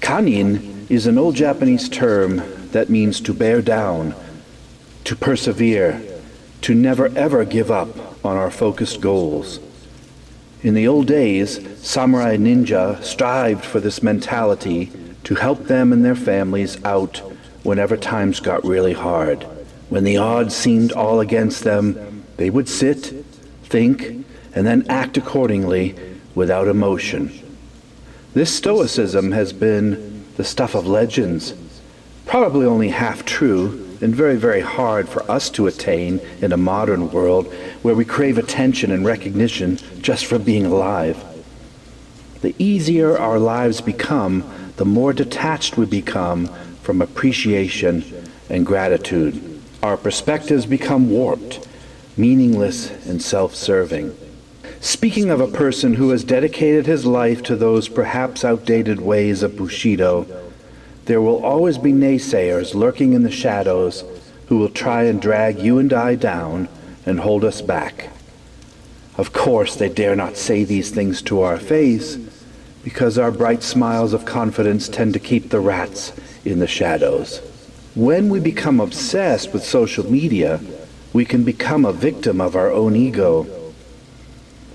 Kannin is an old Japanese term that means to bear down, to persevere, to never ever give up on our focused goals. In the old days, samurai and ninja strived for this mentality to help them and their families out whenever times got really hard. When the odds seemed all against them, they would sit, think, and then act accordingly without emotion. This stoicism has been the stuff of legends, probably only half true, and very, very hard for us to attain in a modern world where we crave attention and recognition just for being alive. The easier our lives become, the more detached we become from appreciation and gratitude. Our perspectives become warped, meaningless, and self-serving. Speaking of a person who has dedicated his life to those perhaps outdated ways of Bushido, there will always be naysayers lurking in the shadows who will try and drag you and I down and hold us back. Of course, they dare not say these things to our face, because our bright smiles of confidence tend to keep the rats in the shadows. When we become obsessed with social media, we can become a victim of our own ego.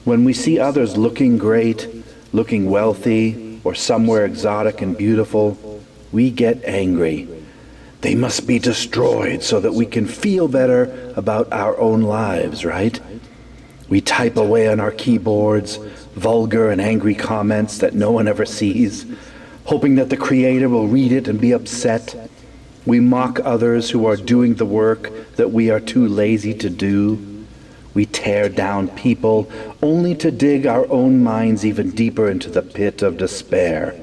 When we see others looking great, looking wealthy, or somewhere exotic and beautiful, we get angry. They must be destroyed so that we can feel better about our own lives, right? We type away on our keyboards, vulgar and angry comments that no one ever sees, hoping that the creator will read it and be upset. We mock others who are doing the work that we are too lazy to do. We tear down people only to dig our own minds even deeper into the pit of despair.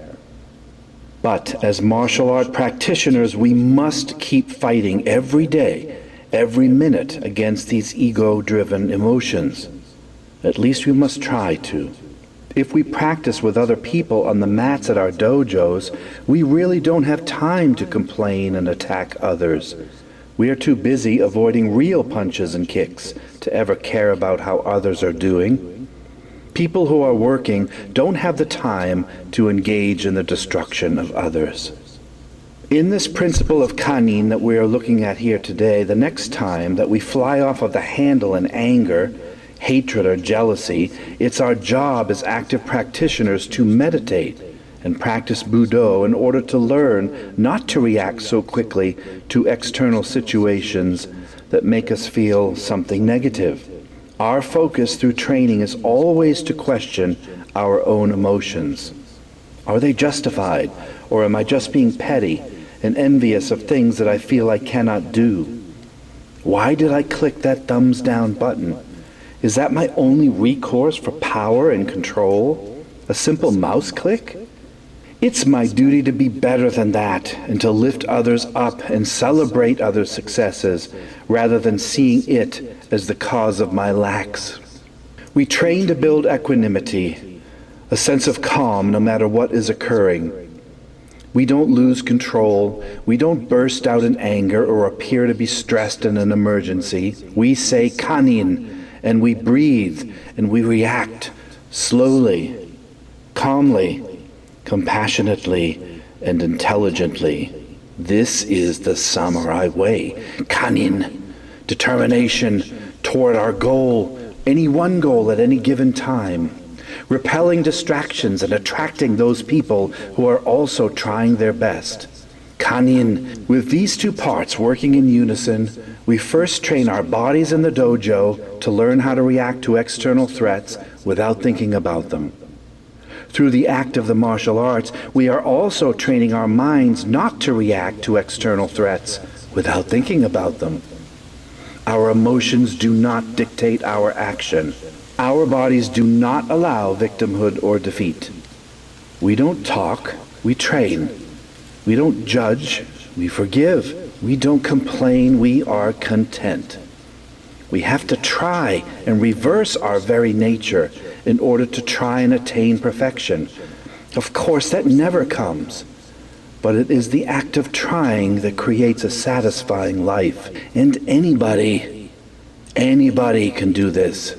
But as martial art practitioners, we must keep fighting every day, every minute against these ego-driven emotions. At least we must try to. If we practice with other people on the mats at our dojos, we really don't have time to complain and attack others. We are too busy avoiding real punches and kicks to ever care about how others are doing. People who are working don't have the time to engage in the destruction of others. In this principle of Kannin that we are looking at here today, the next time that we fly off of the handle in anger, hatred, or jealousy, it's our job as active practitioners to meditate and practice Budo in order to learn not to react so quickly to external situations that make us feel something negative. Our focus through training is always to question our own emotions. Are they justified, or am I just being petty and envious of things that I feel I cannot do? Why did I click that thumbs down button? Is that my only recourse for power and control? A simple mouse click? It's my duty to be better than that and to lift others up and celebrate others' successes rather than seeing it as the cause of my lacks. We train to build equanimity, a sense of calm no matter what is occurring. We don't lose control. We don't burst out in anger or appear to be stressed in an emergency. We say Kannin, and we breathe, and we react slowly, calmly, compassionately, and intelligently. This is the samurai way. Kannin, determination toward our goal, any one goal at any given time, repelling distractions and attracting those people who are also trying their best. Kannin, with these two parts working in unison, we first train our bodies in the dojo to learn how to react to external threats without thinking about them. Through the act of the martial arts, we are also training our minds not to react to external threats without thinking about them. Our emotions do not dictate our action. Our bodies do not allow victimhood or defeat. We don't talk, we train. We don't judge, we forgive. We don't complain, we are content. We have to try and reverse our very nature in order to try and attain perfection. Of course, that never comes, but it is the act of trying that creates a satisfying life. And anybody can do this.